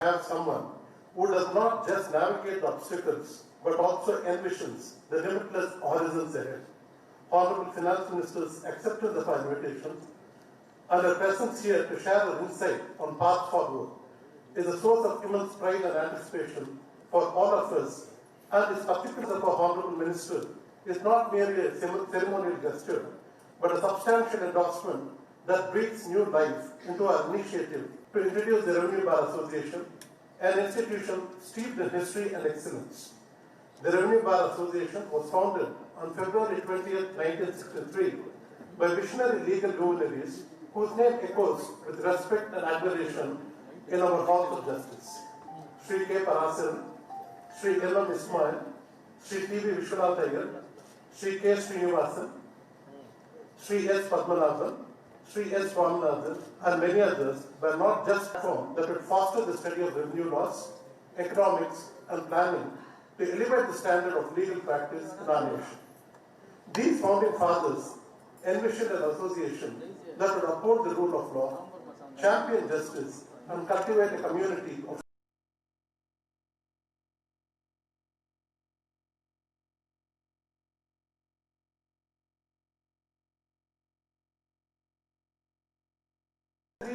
have someone who does not just navigate the obstacles but also envisions the limitless horizons ahead. Honorable Finance Ministers accepted the invitations, and their presence here to share their insight on path forward is a source of immense pride and anticipation for all of us, and its particulars of our Honorable Minister is not merely a ceremonial gesture, but a substantial endorsement that breathes new life into our initiative to introduce the Revenue Bar Association, an institution steeped in history and excellence. The Revenue Bar Association was founded on February 20th, 1963 by visionary legal luminaries whose name echoes with respect and admiration in our halls of justice. Sri K. Parasaran, Sri L. M. Ismail, Sri T. V. Vishwanath Iyer, Sri K. Srinivasan, Sri S. Padmanabhan, Sri S. Swaminathan, and many others were not just formed that would foster the study of revenue laws, economics, and planning to elevate the standard of legal practice in our nation. These founding fathers envisioned an association that would uphold the rule of law, champion justice, and cultivate a community of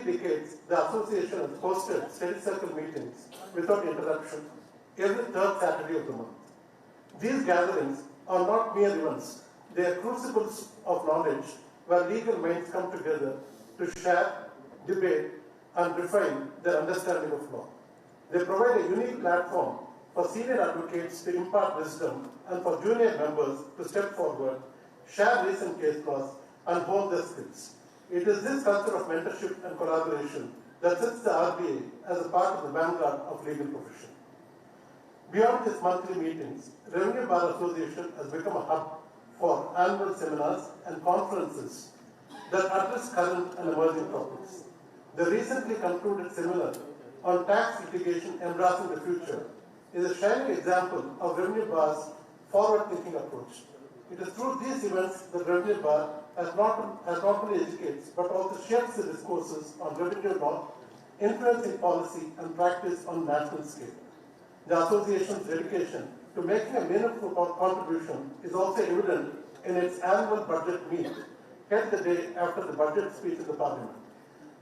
decades. The association has hosted study circle meetings without interruption every third Saturday of the month. These gatherings are not mere events, they are crucibles of knowledge where legal minds come together to share, debate, and refine their understanding of law. They provide a unique platform for senior advocates to impart wisdom and for junior members to step forward, share recent case laws, and hone their skills. It is this culture of mentorship and collaboration that sets the RBA as a part of the vanguard of legal profession. Beyond its monthly meetings, Revenue Bar Association has become a hub for annual seminars and conferences that address current and emerging topics. The recently concluded seminar on tax litigation embracing the future is a shining example of Revenue Bar's forward-thinking approach. It is through these events that Revenue Bar has not only educates but also shapes the discourses on revenue law, influencing policy and practice on national scale. The association's dedication to making a meaningful contribution is also evident in its annual budget meet held the day after the budget speech in the Parliament.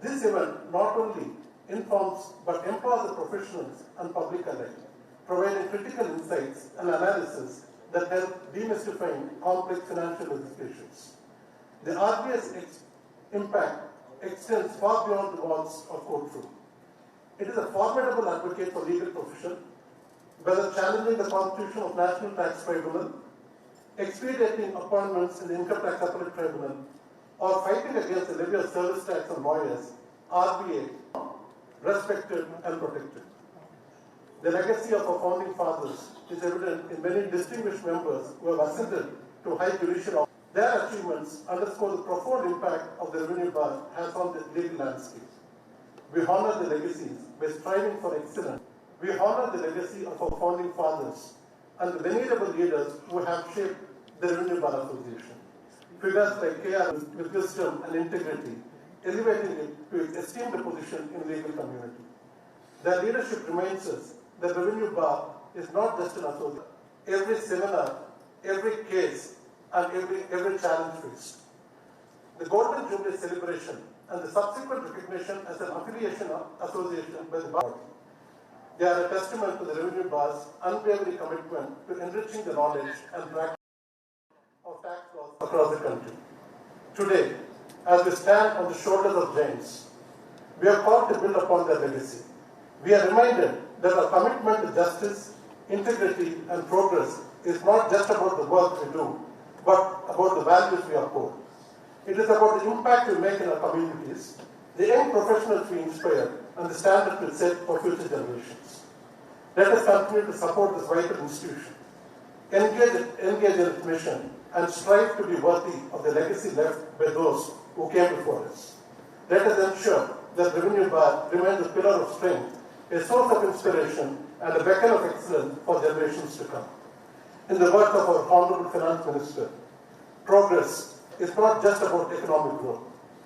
This event not only informs but empowers the professionals and public alike, providing critical insights and analysis that help demystifying complex financial legislations. The RBA's impact extends far beyond the walls of courtroom. It is a formidable advocate for legal profession, whether challenging the constitution of National Tax Tribunal, expediting appointments in the Income Tax Appellate Tribunal, or fighting against the levy of service tax on lawyers, RBA, respected and protected. The legacy of our founding fathers is evident in many distinguished members who have ascended to high judicial office. Their achievements underscore the profound impact of the Revenue Bar has on the legal landscape. We honor the legacies by striving for excellence. We honor the legacy of our founding fathers and the venerable leaders who have shaped the Revenue Bar Association. Figures like KR with wisdom and integrity, elevating it to its esteemed position in the legal community. Their leadership reminds us that the Revenue Bar is not just an association. Every seminar, every case, and every challenge faced. The Golden Jubilee celebration and the subsequent recognition as an affiliation association by the bar. They are a testament to the Revenue Bar's unwavering commitment to enriching the knowledge and practice of tax laws across the country. Today, as we stand on the shoulders of giants, we are called to build upon their legacy. We are reminded that our commitment to justice, integrity, and progress is not just about the work we do, but about the values we uphold. It is about the impact we make in our communities, the young professionals we inspire, and the standards we set for future generations. Let us continue to support this vital institution, engage in its mission, and strive to be worthy of the legacy left by those who came before us. Let us ensure that the Revenue Bar remains a pillar of strength, a source of inspiration, and a beacon of excellence for generations to come. In the words of our Honorable Finance Minister, progress is not just about economic growth.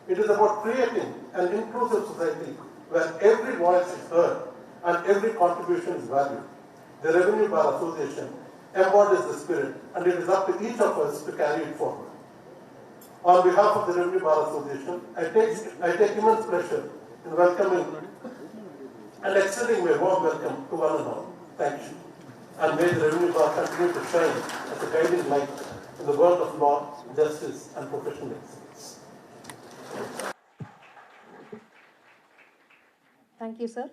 It is about creating an inclusive society where every voice is heard and every contribution is valued. The Revenue Bar Association embodies the spirit, and it is up to each of us to carry it forward. On behalf of the Revenue Bar Association, I take immense pleasure in welcoming and extending my warm welcome to one and all. Thank you. And may the Revenue Bar continue to shine as a guiding light in the world of law, justice, and professional excellence. Thank you, sir.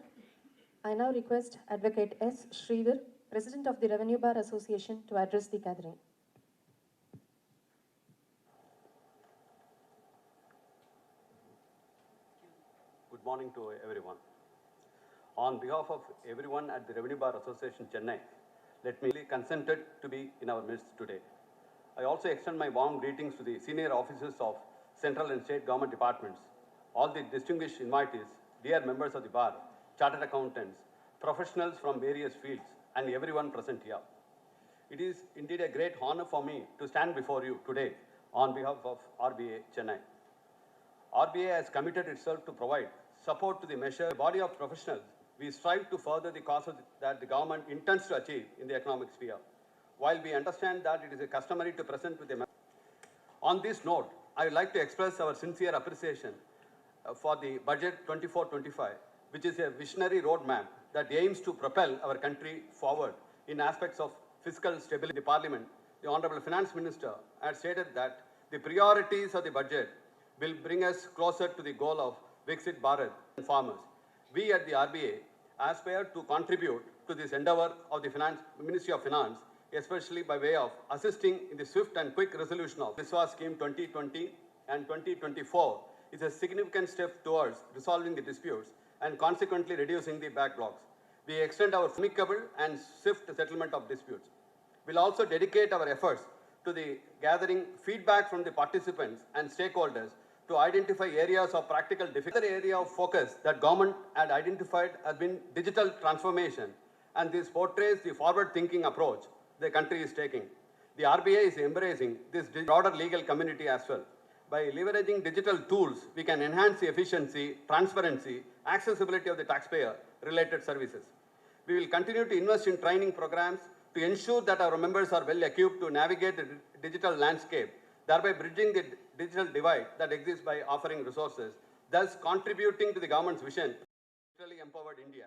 I now request Advocate S. Sridhar, President of the Revenue Bar Association, to address the gathering. Good morning to everyone. On behalf of everyone at the Revenue Bar Association, Chennai, let me consented to be in our midst today. I also extend my warm greetings to the senior officers of central and state government departments, all the distinguished invitees, dear members of the bar, chartered accountants, professionals from various fields, and everyone present here. It is indeed a great honor for me to stand before you today on behalf of RBA Chennai. RBA has committed itself to provide support to the measure body of professionals. We strive to further the causes that the government intends to achieve in the economic sphere. While we understand that it is customary to present with a on this note, I would like to express our sincere appreciation for the Budget 24-25, which is a visionary roadmap that aims to propel our country forward in aspects of fiscal stability. The Parliament, the Honorable Finance Minister has stated that the priorities of the budget will bring us closer to the goal of Viksit Bharat and farmers. We at the RBA aspire to contribute to this endeavor of the Ministry of Finance, especially by way of assisting in the swift and quick resolution of Viswas Scheme 2020 and 2024 is a significant step towards resolving the disputes and consequently reducing the backlogs. We extend our amicable and swift settlement of disputes. We'll also dedicate our efforts to the gathering feedback from the participants and stakeholders to identify areas of practical difficulty. Another area of focus that government had identified has been digital transformation, and this portrays the forward-thinking approach the country is taking. The RBA is embracing this broader legal community as well. By leveraging digital tools, we can enhance the efficiency, transparency, accessibility of the taxpayer-related services. We will continue to invest in training programs to ensure that our members are well equipped to navigate the digital landscape, thereby bridging the digital divide that exists by offering resources, thus contributing to the government's vision to digitally empowered India.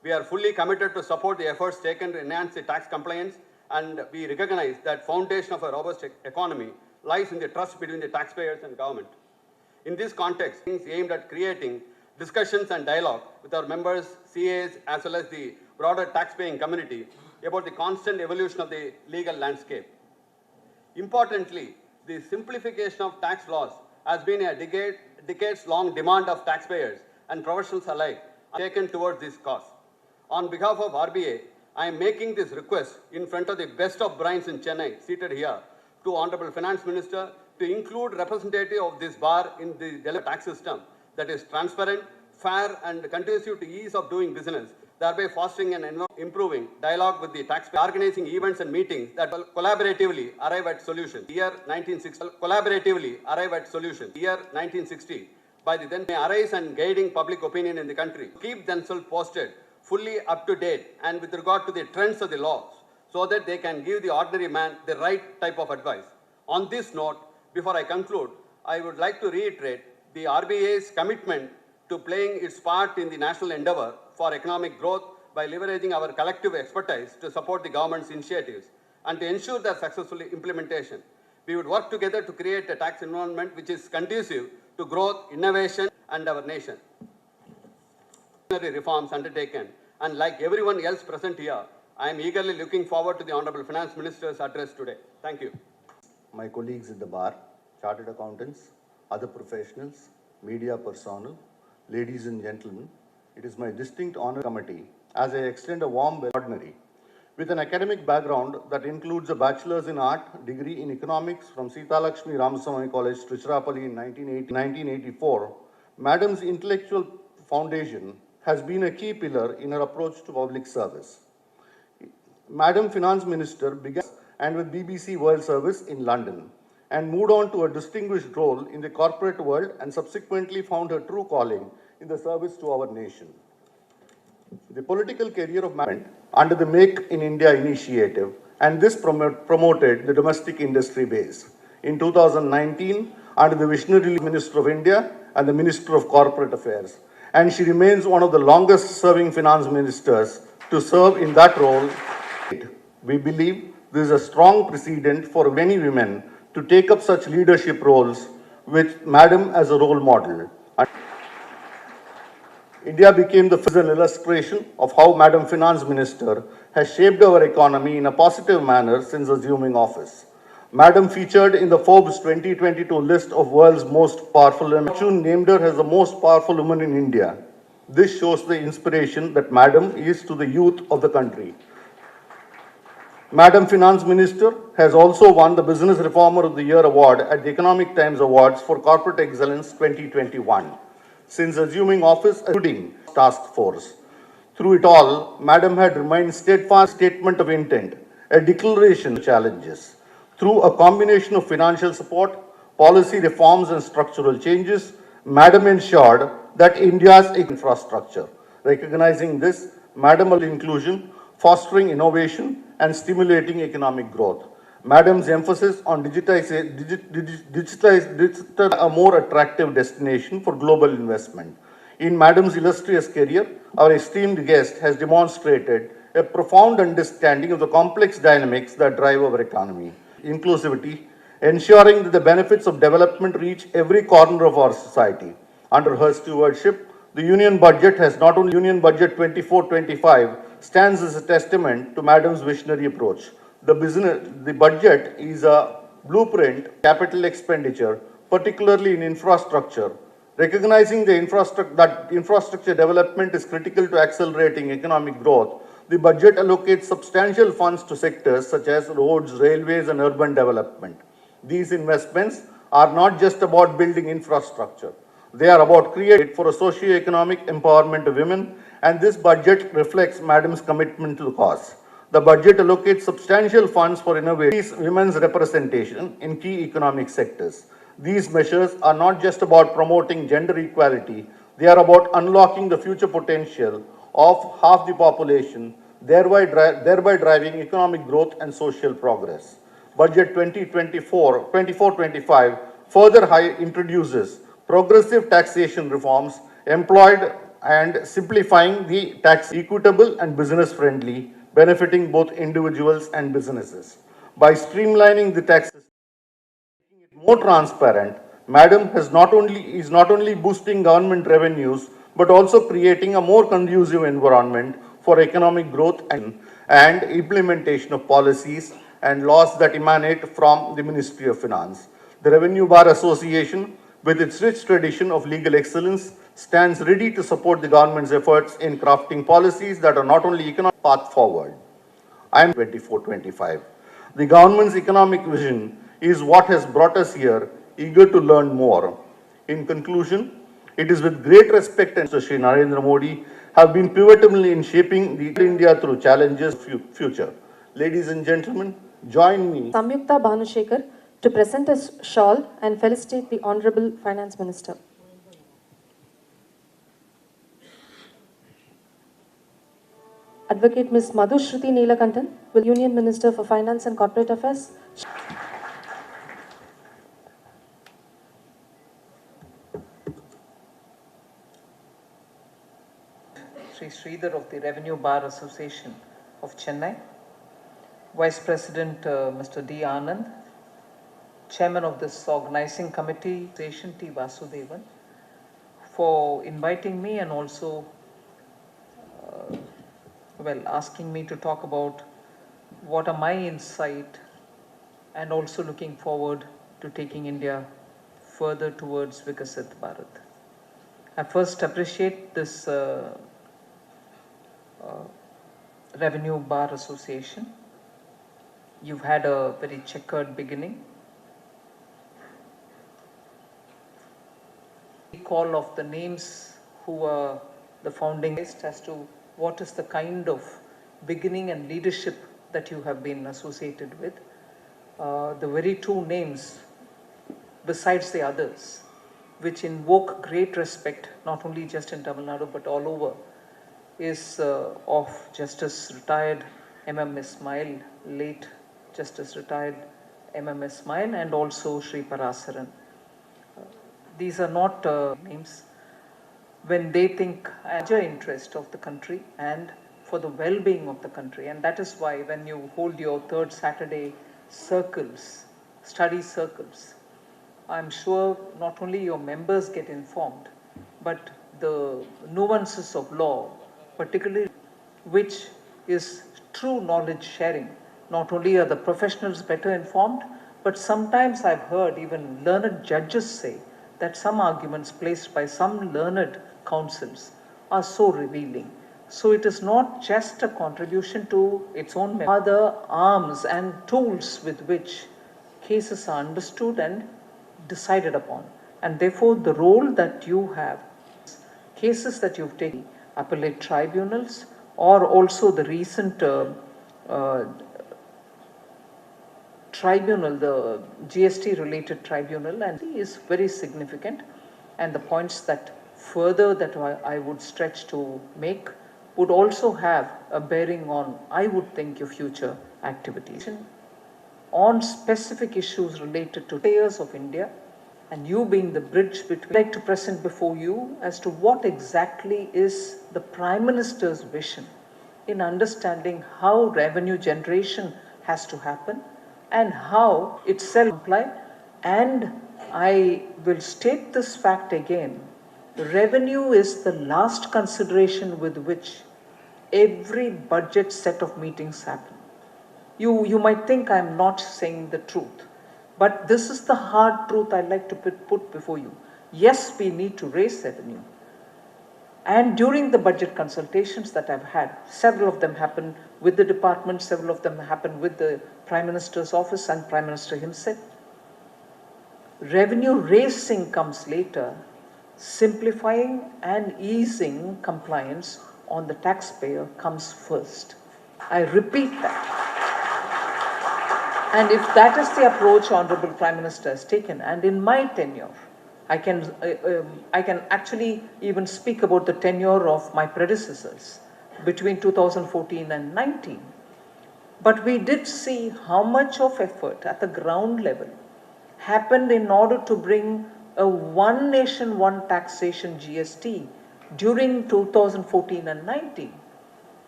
We are fully committed to support the efforts taken to enhance the tax compliance, and we recognize that foundation of a robust economy lies in the trust between the taxpayers and government. In this context, things aimed at creating discussions and dialogue with our members, CAs, as well as the broader taxpaying community about the constant evolution of the legal landscape. Importantly, the simplification of tax laws has been a decades-long demand of taxpayers and professionals alike taken towards this cause. On behalf of RBA, I am making this request in front of the best of brains in Chennai, seated here, to Honorable Finance Minister to include representative of this bar in the tax system that is transparent, fair, and conducive to ease of doing business, thereby fostering and improving dialogue with the taxpayer, organizing events and meetings that will collaboratively arrive at solutions. Year 1960, by the then may arise and guiding public opinion in the country, keep themselves posted, fully up to date, and with regard to the trends of the laws, so that they can give the ordinary man the right type of advice. On this note, before I conclude, I would like to reiterate the RBA's commitment to playing its part in the national endeavor for economic growth by leveraging our collective expertise to support the government's initiatives and to ensure their successful implementation. We would work together to create a tax environment which is conducive to growth, innovation, and our nation. Reforms undertaken, and like everyone else present here, I am eagerly looking forward to the Honorable Finance Minister's address today. Thank you. My colleagues at the bar, chartered accountants, other professionals, media personnel, ladies and gentlemen, it is my distinct honor committee as I extend a warm welcome with an academic background that includes a bachelor's in art degree in economics from Sita Lakshmi Ramaswamy College, Tiruchirappalli in 1984. Madam's intellectual foundation has been a key pillar in her approach to public service. Madam Finance Minister began and with BBC World Service in London and moved on to a distinguished role in the corporate world and subsequently found her true calling in the service to our nation. The political career of Madam under the Make in India initiative, and this promoted the domestic industry base. In 2019, under the visionary Minister of India and the Minister of Corporate Affairs, and she remains one of the longest serving finance ministers to serve in that role. We believe this is a strong precedent for many women to take up such leadership roles with Madam as a role model. India became the first illustration of how Madam Finance Minister has shaped our economy in a positive manner since assuming office. Madam featured in the Forbes 2022 list of world's most powerful women. Fortune named her as the most powerful woman in India. This shows the inspiration that Madam is to the youth of the country. Madam Finance Minister has also won the Business Reformer of the Year award at the Economic Times Awards for Corporate Excellence 2021. Since assuming office, including task force. Through it all, Madam had remained steadfast statement of intent, a declaration of challenges. Through a combination of financial support, policy reforms and structural changes, Madam ensured that India's infrastructure. Recognizing this, Madam will inclusion, fostering innovation and stimulating economic growth. Madam's emphasis on digital a more attractive destination for global investment. In Madam's illustrious career, our esteemed guest has demonstrated a profound understanding of the complex dynamics that drive our economy. Inclusivity, ensuring that the benefits of development reach every corner of our society. Under her stewardship, the Union Budget has not only Union Budget 24-25 stands as a testament to Madam's visionary approach. The budget is a blueprint capital expenditure, particularly in infrastructure. Recognizing that infrastructure development is critical to accelerating economic growth, the budget allocates substantial funds to sectors such as roads, railways, and urban development. These investments are not just about building infrastructure. They are about creating for a socio-economic empowerment of women, and this budget reflects Madam's commitment to the cause. The budget allocates substantial funds for innovating women's representation in key economic sectors. These measures are not just about promoting gender equality, they are about unlocking the future potential of half the population, thereby driving economic growth and social progress. Budget 2024-25 further introduces progressive taxation reforms employed and simplifying the tax equitable and business friendly, benefiting both individuals and businesses. By streamlining the tax system, making it more transparent, Madam is not only boosting government revenues, but also creating a more conducive environment for economic growth and implementation of policies and laws that emanate from the Ministry of Finance. The Revenue Bar Association, with its rich tradition of legal excellence, stands ready to support the government's efforts in crafting policies that are not only economic path forward. I am 24-25. The government's economic vision is what has brought us here, eager to learn more. In conclusion, it is with great respect and Shri Narendra Modi have been pivotal in shaping the India through challenges future. Ladies and gentlemen, join me. Samyukta Bhanushekar to present a shawl and felicitate the Honorable Finance Minister. Advocate Ms. Madhushruti Neelakantan, will Union Minister for Finance and Corporate Affairs. Sri Sridhar of the Revenue Bar Association of Chennai, Vice President Mr. D. Anand, Chairman of this organizing committee, Station T. Vasudevan, for inviting me and also asking me to talk about what are my insight and also looking forward to taking India further towards Vikasit Bharat. I first appreciate this Revenue Bar Association. You've had a very checkered beginning. Recall of the names who were the founding list as to what is the kind of beginning and leadership that you have been associated with. The very two names, besides the others, which invoke great respect, not only just in Tamil Nadu, but all over, is of Justice retired M.M. Ismail, late Justice retired M.M. Ismail, and also Sri Parasaran. These are not names. When they think major interest of the country and for the well-being of the country, and that is why when you hold your third Saturday circles, study circles, I'm sure not only your members get informed, but the nuances of law, particularly which is true knowledge sharing. Not only are the professionals better informed, but sometimes I've heard even learned judges say that some arguments placed by some learned counsels are so revealing. So it is not just a contribution to its own other arms and tools with which cases are understood and decided upon. And therefore the role that you have, cases that you've taken, appellate tribunals, or also the recent tribunal, the GST related tribunal, and is very significant. And the points that further that I would stretch to make would also have a bearing on, I would think, your future activities on specific issues related to taxpayers of India, and you being the bridge between. I'd like to present before you as to what exactly is the Prime Minister's vision in understanding how revenue generation has to happen and how itself apply. And I will state this fact again: revenue is the last consideration with which every budget set of meetings happen. You might think I'm not saying the truth, but this is the hard truth I'd like to put before you. Yes, we need to raise revenue. And during the budget consultations that I've had, several of them happen with the department, several of them happen with the Prime Minister's office and Prime Minister himself. Revenue raising comes later, simplifying and easing compliance on the taxpayer comes first. I repeat that. And if that is the approach Honorable Prime Minister has taken, and in my tenure, I can actually even speak about the tenure of my predecessors between 2014 and 19. But we did see how much of effort at the ground level happened in order to bring a one nation, one taxation GST during 2014 and 19.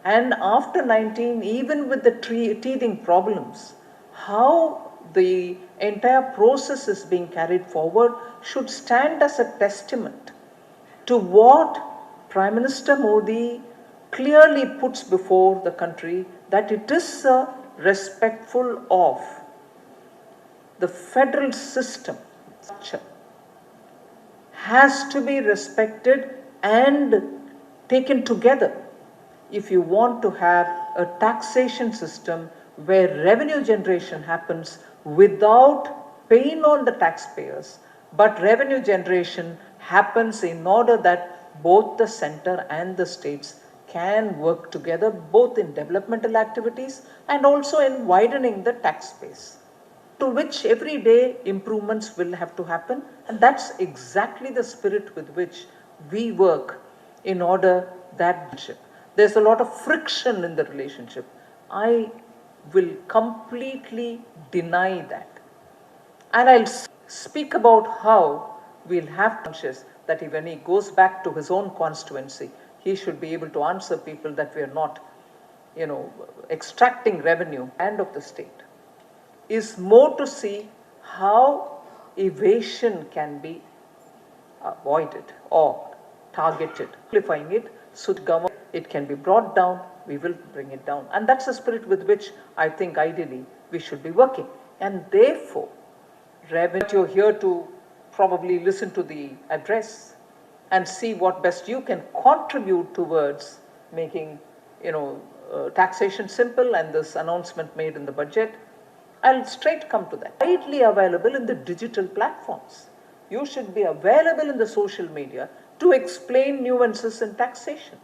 And after 19, even with the teething problems, how the entire process is being carried forward should stand as a testament to what Prime Minister Modi clearly puts before the country, that it is respectful of the federal system structure, has to be respected and taken together if you want to have a taxation system where revenue generation happens without pain on the taxpayers, but revenue generation happens in order that both the center and the states can work together, both in developmental activities and also in widening the tax base, to which every day improvements will have to happen. And that's exactly the spirit with which we work in order that there's a lot of friction in the relationship. I will completely deny that. And I'll speak about how we'll have conscious that when he goes back to his own constituency, he should be able to answer people that we are not, extracting revenue and of the state. Is more to see how evasion can be avoided or targeted, simplifying it so government it can be brought down, we will bring it down. And that's the spirit with which I think ideally we should be working. And therefore, revenue, you're here to probably listen to the address and see what best you can contribute towards making, taxation simple, and this announcement made in the budget. I'll straight come to that. Widely available in the digital platforms. You should be available in the social media to explain nuances in taxation.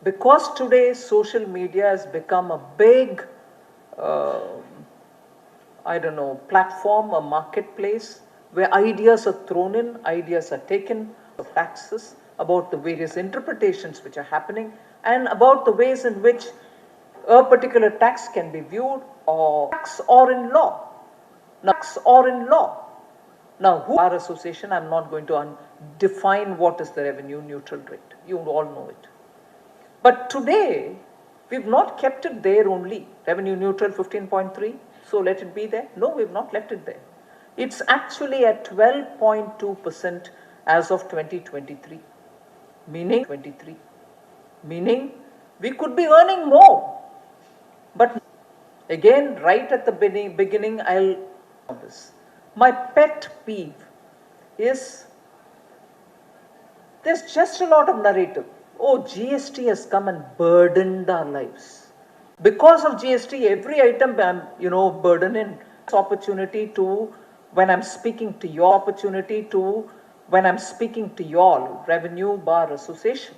Because today social media has become a big, platform, a marketplace where ideas are thrown in, ideas are taken of taxes, about the various interpretations which are happening. and about the ways in which a particular tax can be viewed or tax or in law. Tax or in law. Now, who Bar Association, I'm not going to define what is the revenue neutral rate. You all know it. But today, we've not kept it there only. Revenue neutral 15.3, so let it be there. No, we've not left it there. It's actually at 12.2% as of 2023. Meaning we could be earning more. But again, right at the beginning, I'll this. My pet peeve is there's just a lot of narrative. Oh, GST has come and burdened our lives. Because of GST, every item I'm, burdening. This opportunity to, when I'm speaking to your Revenue Bar Association,